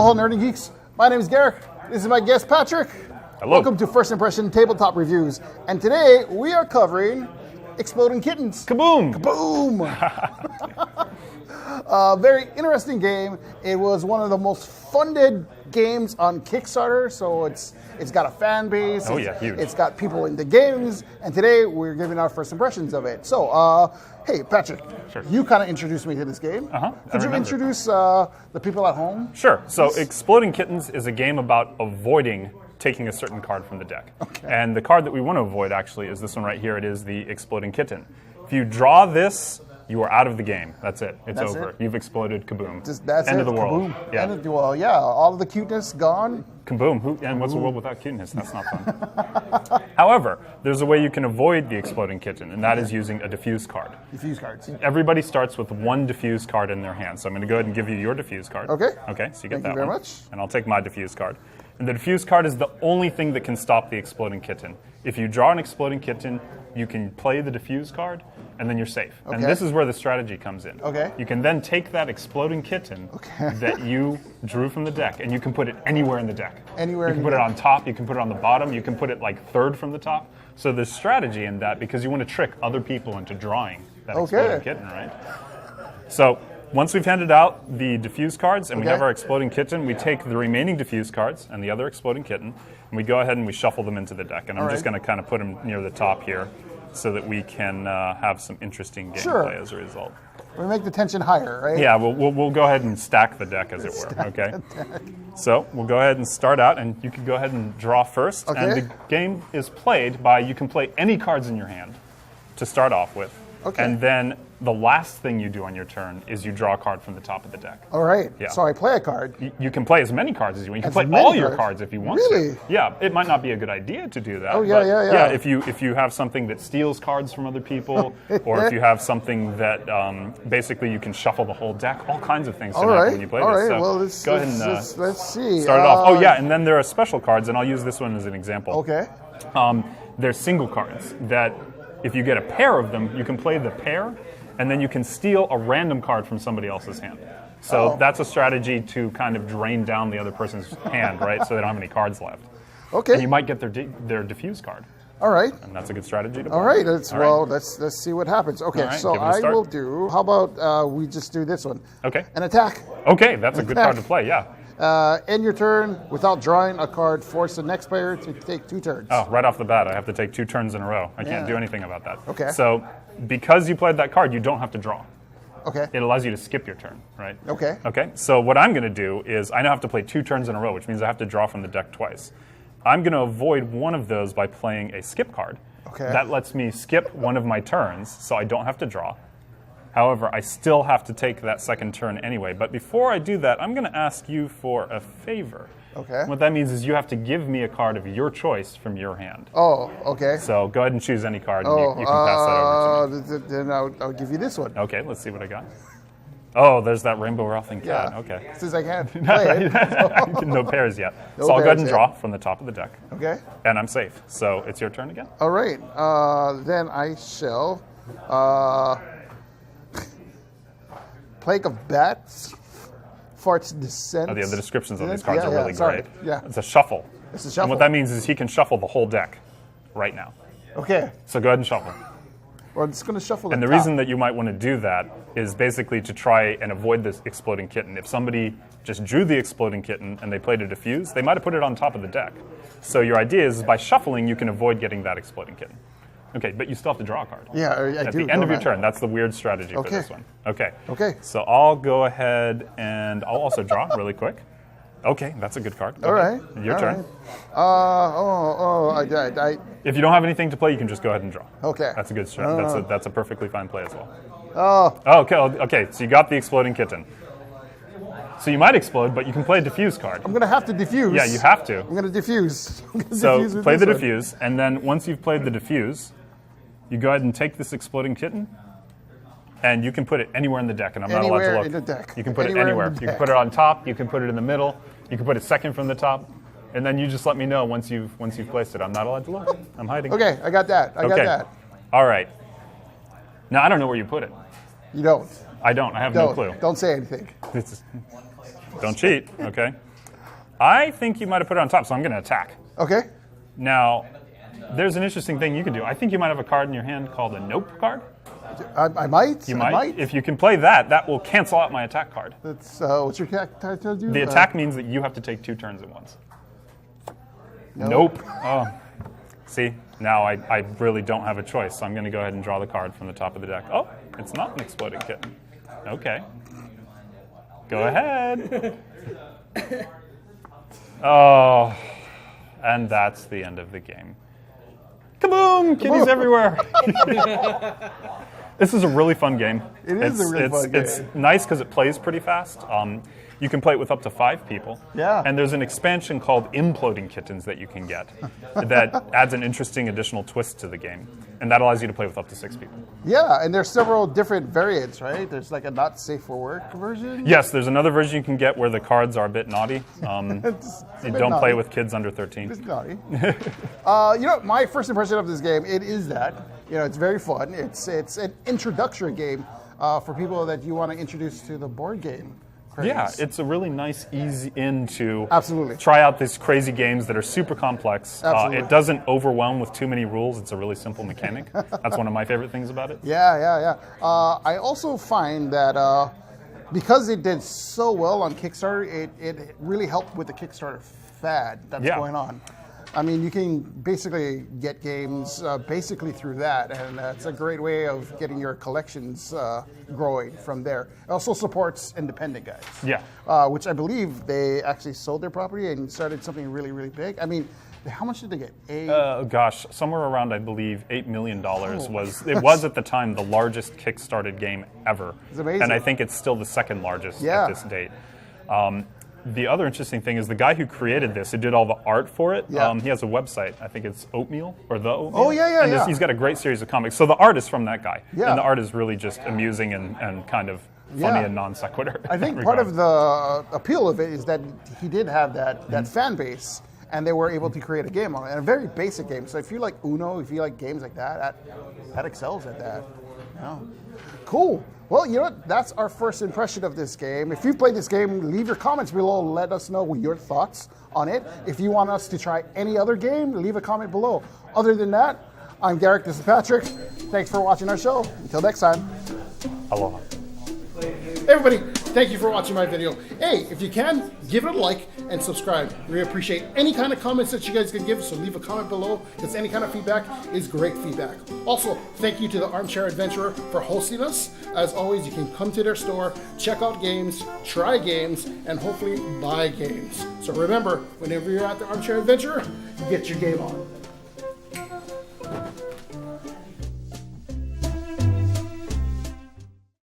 Aloha Nerd and Geeks. My name is Garrick. This is my guest, Patrick. Hello. Welcome to First Impression Tabletop Reviews. And today we are covering Exploding Kittens. Kaboom! Kaboom! Very interesting game. It was one of the most funded games on Kickstarter, so it's got a fan base. Oh yeah, huge. It's got people into games, and today we're giving our first impressions of it. So, hey, Patrick, Sure. You kind of introduced me to this game. Could you introduce the people at home? Sure. So Exploding Kittens is a game about avoiding taking a certain card from the deck. Okay. And the card that we want to avoid actually is this one right here. It is the Exploding Kitten. If you draw this, you are out of the game. That's it. It's That's over. it? You've exploded. Kaboom. That's End it. of the world. Kaboom. Yeah. End of the world. Yeah. All of the cuteness gone. Kaboom. And what's a world without cuteness? That's not fun. However, there's a way you can avoid the Exploding Kitten, and that is using a diffuse card. Diffuse cards. Everybody starts with one diffuse card in their hand. So I'm going to go ahead and give you your diffuse card. Okay. Okay, so you get Thank you that very one. much. And I'll take my diffuse card. And the diffuse card is the only thing that can stop the Exploding Kitten. If you draw an Exploding Kitten, you can play the diffuse card, and then you're safe. Okay. And this is where the strategy comes in. Okay. You can then take that Exploding Kitten that you drew from the deck, and you can put it anywhere in the deck. Anywhere You in can the put it deck. on top, you can put it on the bottom, you can put it like third from the top. So there's strategy in that because you want to trick other people into drawing that Exploding Kitten, right? So once we've handed out the diffuse cards and we have our Exploding Kitten, we take the remaining diffuse cards and the other Exploding Kitten, and we go ahead and we shuffle them into the deck. And I'm just going to kind of put them near the top here so that we can have some interesting gameplay as a result. We make the tension higher, right? Yeah, we'll go ahead and stack the deck, as it were, okay? So we'll go ahead and start out, and you can go ahead and draw first. Okay. And the game is played by, you can play any cards in your hand to start off with. Okay. And then the last thing you do on your turn is you draw a card from the top of the deck. All right. Yeah. So I play a card. You can play as many cards as you want. You can As play all many your cards? cards if you want Really? to. Yeah, it might not be a good idea to do that. Oh, yeah, but yeah. if you have something that steals cards from other people, or if you have something that basically you can shuffle the whole deck, all kinds of things can happen when you play All this. right. So Well, go ahead and let's see. start it off. Oh yeah, and then there are special cards, and I'll use this one as an example. Okay. They're single cards that if you get a pair of them, you can play the pair, and then you can steal a random card from somebody else's hand. So that's a strategy to kind of drain down the other person's hand, right? So they don't have any cards left. Okay. And you might get their diffuse card, All right. and that's a good strategy to play. All right. All right. Let's see what happens. Okay. All right, So give it a I start. will do. How about we just do this one? Okay. An attack. Okay, that's a good card to play, yeah. End your turn without drawing a card. Force the next player to take 2 turns. Oh, right off the bat, I have to take 2 turns in a row. I can't do anything about that. Okay. So because you played that card, you don't have to draw. Okay. It allows you to skip your turn, right? Okay. Okay, so what I'm going to do is I now have to play 2 turns in a row, which means I have to draw from the deck twice. I'm going to avoid one of those by playing a skip card. Okay. That lets me skip one of my turns, so I don't have to draw. However, I still have to take that second turn anyway. But before I do that, I'm going to ask you for a favor. Okay. What that means is you have to give me a card of your choice from your hand. Oh, okay. So go ahead and choose any card, and you can pass that over to me. Then I'll give you this one. Okay, let's see what I got. Oh, there's that Rainbow Ralphing cat. Yeah. Okay. Since I can't play it. No pairs yet. No So I'll go ahead pairs and yet. draw from the top of the deck. Okay. And I'm safe. So it's your turn again. All right. Then I shall. Plague of Bats. Fart's Descent. Oh, yeah, the descriptions on these cards are really sorry. great. Yeah. It's a shuffle. It's a And shuffle. what that means is he can shuffle the whole deck right now. Okay. So go ahead and shuffle. Well, I'm just going to shuffle And the top. reason that you might want to do that is basically to try and avoid this Exploding Kitten. If somebody just drew the Exploding Kitten and they played a diffuse, they might have put it on top of the deck. So your idea is by shuffling, you can avoid getting that Exploding Kitten. Okay, but you still have to draw a card. Yeah, I At do. the end of your don't I? turn. That's the weird strategy for Okay. this one. Okay. Okay. So I'll go ahead and I'll also draw really quick. Okay, that's a good card. Go All ahead. right. Your All turn. right. I If you don't have anything to play, you can just go ahead and draw. Okay. That's a good strategy. That's a perfectly fine play as well. Oh. Okay. So you got the Exploding Kitten. So you might explode, but you can play a diffuse card. I'm going to have to diffuse. Yeah, you have to. I'm going to diffuse. So Diffuse with play the this one. diffuse, and then once you've played the diffuse, you go ahead and take this Exploding Kitten, and you can put it anywhere in the deck, and I'm not allowed to Anywhere look. in the deck. You can put Anywhere it in the anywhere. You can deck. put it on top. You can put it in the middle. You can put it second from the top, and then you just let me know once you've placed it. I'm not allowed to look. I'm hiding. Okay, I got that. I got that. All right. Now I don't know where you put it. You don't. I don't. I have no clue. Don't say anything. Don't cheat. Okay. I think you might have put it on top, so I'm going to attack. Okay. Now, there's an interesting thing you can do. I think you might have a card in your hand called a Nope card. I might. You might. If you can play that, that will cancel out my attack card. That's what's your attack do? The attack means that you have to take 2 turns at once. Nope. Oh. See, now I really don't have a choice, so I'm going to go ahead and draw the card from the top of the deck. Oh, it's not an exploding kitten. Okay. Go ahead. Oh, and that's the end of the game. Kaboom! Kitties everywhere. This is a really fun game. It is a really fun game. It's nice because it plays pretty fast. You can play it with up to 5 people. Yeah. And there's an expansion called Imploding Kittens that you can get that adds an interesting additional twist to the game. And that allows you to play with up to 6 people. Yeah, and there's several different variants, right? There's like a not safe for work version. Yes, there's another version you can get where the cards are a bit naughty. You don't play with kids under 13. It's naughty. My first impression of this game, it is that. It's very fun. It's an introductory game for people that you want to introduce to the board game. Yeah, it's a really nice, easy in to Absolutely. Try out these crazy games that are super complex. Absolutely. It doesn't overwhelm with too many rules. It's a really simple mechanic. That's one of my favorite things about it. Yeah. I also find that because it did so well on Kickstarter, it really helped with the Kickstarter fad that's going on. I mean, you can basically get games basically through that, and it's a great way of getting your collections growing from there. It also supports independent guys. Yeah. Which I believe they actually sold their property and started something really, really big. I mean, how much did they get? Gosh, somewhere around, I believe, $8 million was at the time the largest Kickstarted game ever. It's amazing. And I think it's still the second largest at this date. The other interesting thing is the guy who created this, who did all the art for it, he has a website. I think it's Oatmeal, or The Oatmeal. Oh, yeah. And he's got a great series of comics. So the art is from that guy. Yeah. And the art is really just amusing and kind of funny and non sequitur. I think part of the appeal of it is that he did have that fan base, and they were able to create a game on it, and a very basic game. So if you like Uno, if you like games like that excels at that. Cool. Well, you know what? That's our first impression of this game. If you've played this game, leave your comments below. Let us know your thoughts on it. If you want us to try any other game, leave a comment below. Other than that, I'm Garrick. This is Patrick. Thanks for watching our show. Until next time. Aloha. Hey everybody, thank you for watching my video. Hey, if you can, give it a like and subscribe. We appreciate any kind of comments that you guys can give, so leave a comment below, because any kind of feedback is great feedback. Also, thank you to the Armchair Adventurer for hosting us. As always, you can come to their store, check out games, try games, and hopefully buy games. So remember, whenever you're at the Armchair Adventurer, get your game on.